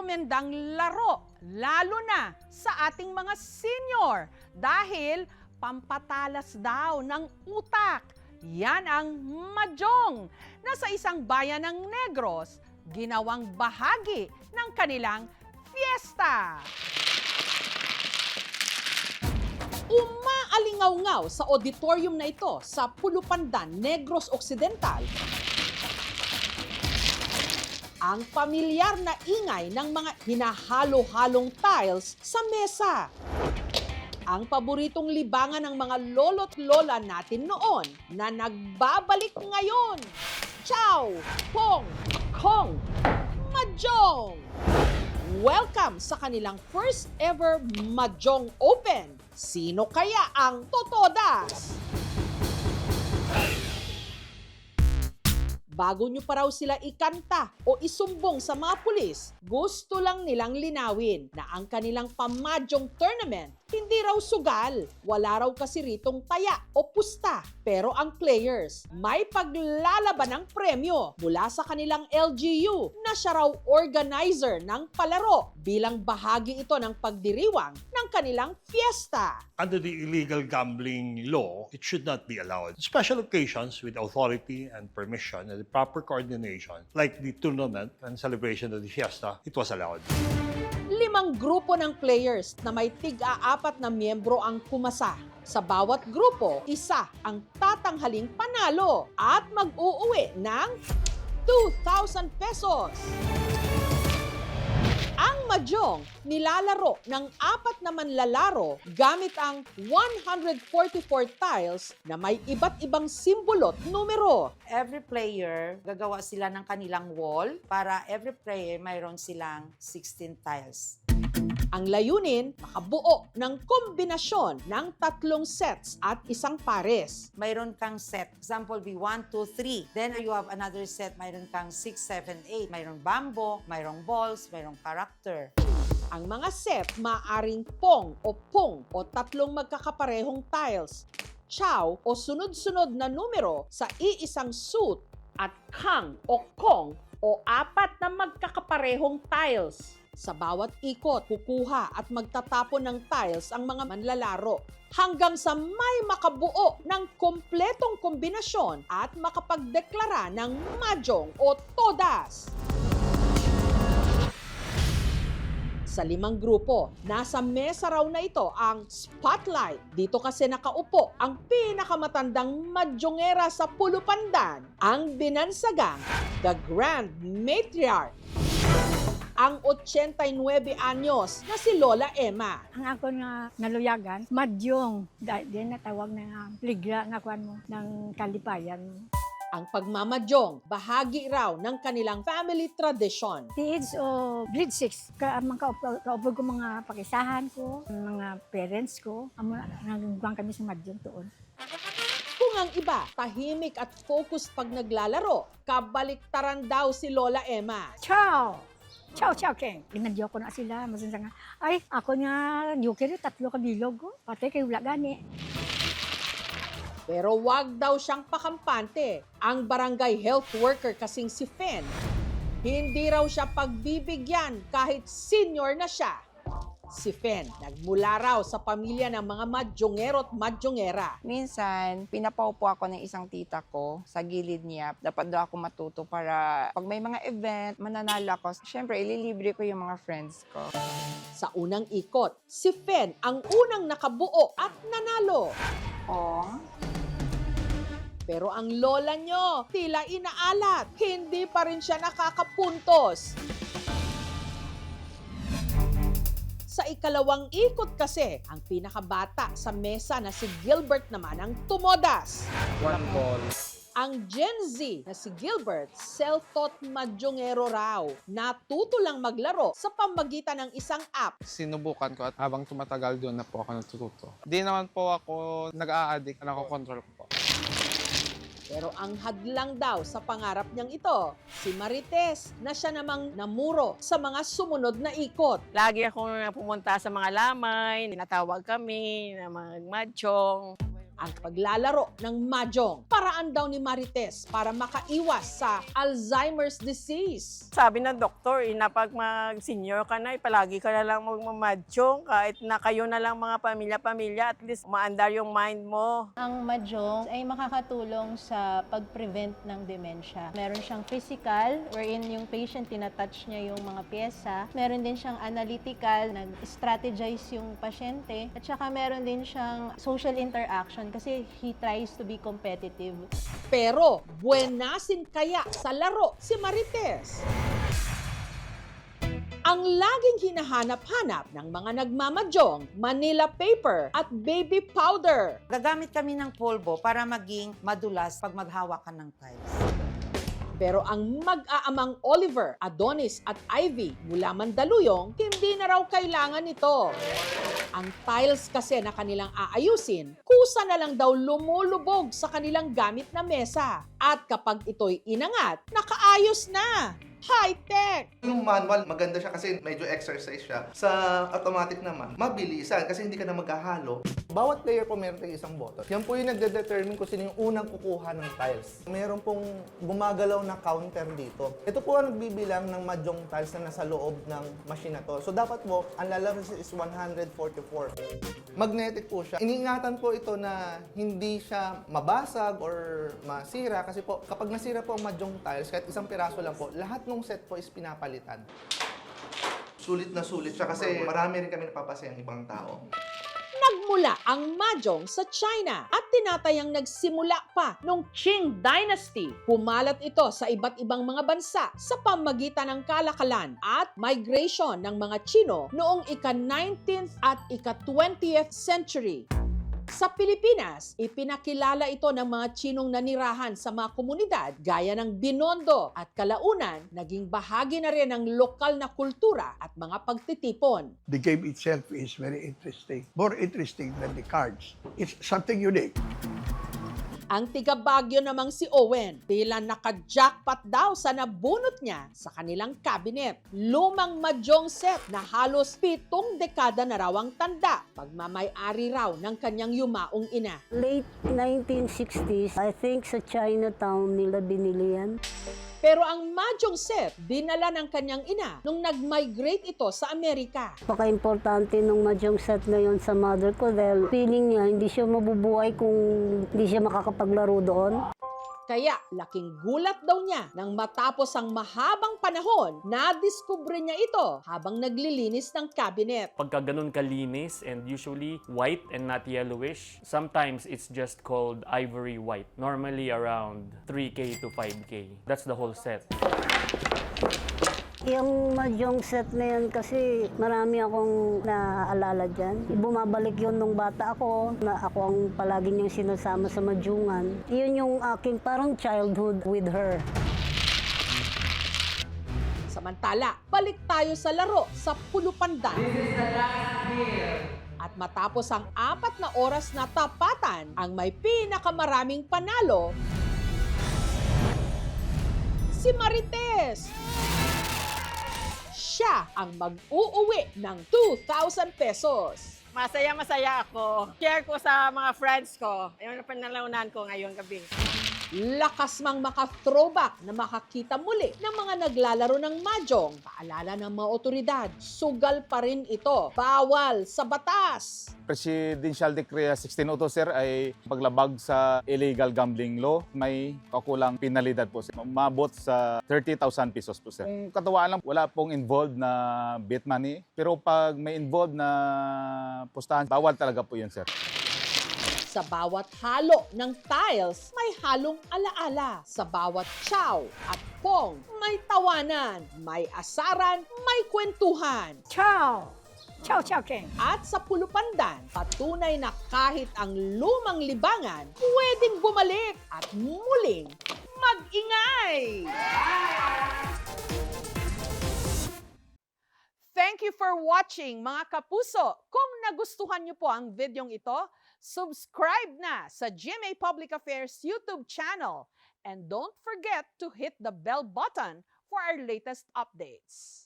rekomendang laro, lalo na sa ating mga senior dahil pampatalas daw ng utak. Yan ang Mahjong na sa isang bayan ng Negros, ginawang bahagi ng kanilang fiesta. Umaalingaw-ngaw sa auditorium na ito sa Pulupandan, Negros Occidental ang pamilyar na ingay ng mga hinahalo-halong tiles sa mesa. Ang paboritong libangan ng mga lolo't lola natin noon na nagbabalik ngayon. Chow! Pong! Kong! Mahjong! Welcome sa kanilang first ever Mahjong Open. Sino kaya ang totodas? Bago nyo pa raw sila ikanta o isumbong sa mga pulis, gusto lang nilang linawin na ang kanilang pamahjong tournament hindi raw sugal. Wala raw kasi ritong taya o pusta. Pero ang players may paglalaban ng premyo mula sa kanilang LGU na siya raw organizer ng palaro bilang bahagi ito ng pagdiriwang ng kanilang fiesta. Under the illegal gambling law, it should not be allowed. Special occasions with authority and permission and the proper coordination, like the tournament and celebration of the fiesta, it was allowed. 5 grupo ng players na may tig-4 na miyembro ang pumasa. Sa bawat grupo, isa ang tatanghaling panalo at mag-uuwi ng 2,000 pesos. Ang Mahjong nilalaro ng 4 na manlalaro gamit ang 144 tiles na may iba't ibang simbolo at numero. Every player, gagawa sila ng kanilang wall para every player mayroon silang 16 tiles. Ang layunin, makabuo ng kombinasyon ng 3 sets at isang pares. Mayroon kang set. Example be 1, 2, 3. Then you have another set. Mayroon kang 6, 7, 8. Mayroong bamboo, mayroong balls, mayroong character. Ang mga set maaring pong o 3 magkakaparehong tiles, chow o sunod-sunod na numero sa iisang suit at kang o kong o 4 na magkakaparehong tiles. Sa bawat ikot, kukuha at magtatapon ng tiles ang mga manlalaro hanggang sa may makabuo ng kompletong kombinasyon at makapagdeklara ng mahjong o todas. Sa 5 grupo, nasa mesa raw na ito ang spotlight. Dito kasi nakaupo ang pinakamatandang mahjongera sa Pulupandan, ang binansagang The Grand Matriarch. Ang 89 anyos na si Lola Emma. Ang ako nga naluyagan, Mahjong. Dahil natawag na nga, ligla nga kuan mo, ng kalipayan mo. Ang pagmamahjong, bahagi raw ng kanilang family tradition. The age of grade 6, kaupag ko mga pakisahan ko, mga parents ko, nagugwang kami sa Mahjong tuon. Kung ang iba, tahimik at focused pag naglalaro, kabaliktaran daw si Lola Emma. Ciao! Ciao, ciao, King. Ginadyo ko na sila. Masansa nga, ay, ako nga, nyukir, 3 kabilog ko. Pati kayo wala gani. Pero wag daw siyang pakampante. Ang barangay health worker kasing si Fen, hindi raw siya pagbibigyan kahit senior na siya. Si Fen, nagmula raw sa pamilya ng mga mahjongero at mahjongera. Minsan, pinapaupo ako ng isang tita ko sa gilid niya. Dapat daw ako matuto para pag may mga event, mananalo ako. Siyempre, ililibre ko yung mga friends ko. Sa unang ikot, si Fen ang unang nakabuo at nanalo. Oh, Pero ang lola nyo, tila inaalat. Hindi pa rin siya nakakapuntos. Sa ikalawang ikot kasi, ang pinakabata sa mesa na si Gilbert naman ang tumodas. 1 ball. Ang Gen Z na si Gilbert, self-taught mahjongero raw. Natuto lang maglaro sa pamamagitan ng isang app. Sinubukan ko at habang tumatagal doon na po ako natututo. Di naman po ako nag-a-addict, nakokontrol ko po. Pero ang hadlang daw sa pangarap niyang ito, si Marites na siya namang namuro sa mga sumunod na ikot. Lagi akong pumunta sa mga lamay, tinatawag kami na mag-mahjong. ang paglalaro ng mahjong. Paraan daw ni Marites para makaiwas sa Alzheimer's disease. Sabi ng doktor, na pag mag-senior ka na, palagi ka na lang magmamadyong. Kahit na kayo na lang mga pamilya-pamilya, at least maandar yung mind mo. Ang mahjong ay makakatulong sa pag-prevent ng dementia. Meron siyang physical, wherein yung patient tinatouch niya yung mga pyesa. Meron din siyang analytical, nag-strategize yung pasyente. At saka meron din siyang social interaction kasi he tries to be competitive. Pero buenasin kaya sa laro si Marites? Ang laging hinahanap-hanap ng mga nagmamadyong, Manila paper at baby powder. Gagamit kami ng polvo para maging madulas pag maghawak ka ng tiles. Pero ang mag-aamang Oliver, Adonis at Ivy mula Mandaluyong, hindi na raw kailangan ito. Ang tiles kasi na kanilang aayusin, kusa na lang daw lumulubog sa kanilang gamit na mesa. At kapag ito'y inangat, nakaayos na! High-tech! Yung manual, maganda siya kasi medyo exercise siya. Sa automatic naman, mabilisan kasi hindi ka na maghahalo. Bawat player po meron tayong isang button. Yan po yung nagde-determine kung sino yung unang kukuha ng tiles. Meron pong gumagalaw na counter dito. Ito po ang nagbibilang ng mahjong tiles na nasa loob ng machine na to. So dapat po, ang lalabas is 144. Magnetic po siya. Iniingatan po ito na hindi siya mabasag or masira kasi po kapag nasira po ang mahjong tiles, kahit isang piraso lang po, lahat ng set po is pinapalitan. Sulit na sulit siya kasi marami rin kami napapasayang ibang tao. Nagmula ang mahjong sa China at tinatayang nagsimula pa nung Qing Dynasty. Pumalat ito sa iba't ibang mga bansa sa pamagitan ng kalakalan at migration ng mga Chino noong ika-19th at ika-20th century. Sa Pilipinas, ipinakilala ito ng mga Chinong nanirahan sa mga komunidad gaya ng Binondo at kalaunan, naging bahagi na rin ng lokal na kultura at mga pagtitipon. The game itself is very interesting. More interesting than the cards. It's something unique. Ang tiga Baguio namang si Owen, tila naka-jackpot daw sa nabunot niya sa kanilang cabinet. Lumang mahjong set na halos 7 dekada na raw ang tanda. Pagmamay-ari raw ng kanyang yumaong ina. Late 1960s, I think sa Chinatown nila binili yan. Pero ang mahjong set, dinala ng kanyang ina nung nag-migrate ito sa Amerika. Napaka-importante nung mahjong set na yon sa mother ko dahil feeling niya hindi siya mabubuhay kung hindi siya makakapaglaro doon. Kaya laking gulat daw niya nang matapos ang mahabang panahon, nadiskubre niya ito habang naglilinis ng cabinet. Pagka ganun kalinis and usually white and not yellowish, sometimes it's just called ivory white. Normally around 3K to 5K. That's the whole set. Yung mahjong set na yan kasi marami akong naaalala dyan. Bumabalik yun nung bata ako, na ako ang palagi niyang sinasama sa mahjongan. Yun yung aking parang childhood with her. Samantala, balik tayo sa laro sa Pulupandan. At matapos ang 4 na oras na tapatan, ang may pinakamaraming panalo, si Marites. Siya ang mag-uuwi ng 2,000 pesos. Masaya ako. Share ko sa mga friends ko. Ayun ang panalaunan ko ngayong gabi. Lakas mang maka-throwback na makakita muli ng mga naglalaro ng mahjong. Paalala ng mga otoridad, sugal pa rin ito. Bawal sa batas. Presidential Decree 1602, sir, ay paglabag sa illegal gambling law. May kakulang penalidad po, sir. Umabot sa 30,000 pesos po, sir. Kung katuwaan lang, wala pong involved na bet money. Pero pag may involved na pustahan, bawal talaga po yun, sir. Sa bawat halo ng tiles, may halong alaala. Sa bawat chow at pong, may tawanan, may asaran, may kwentuhan. Ciao! Ciao, ciao, King! At sa Pulupandan, patunay na kahit ang lumang libangan, pwedeng bumalik at muling mag-ingay! Thank you for watching, mga kapuso. Kung nagustuhan niyo po ang videong ito, subscribe na sa GMA Public Affairs YouTube channel. And don't forget to hit the bell button for our latest updates.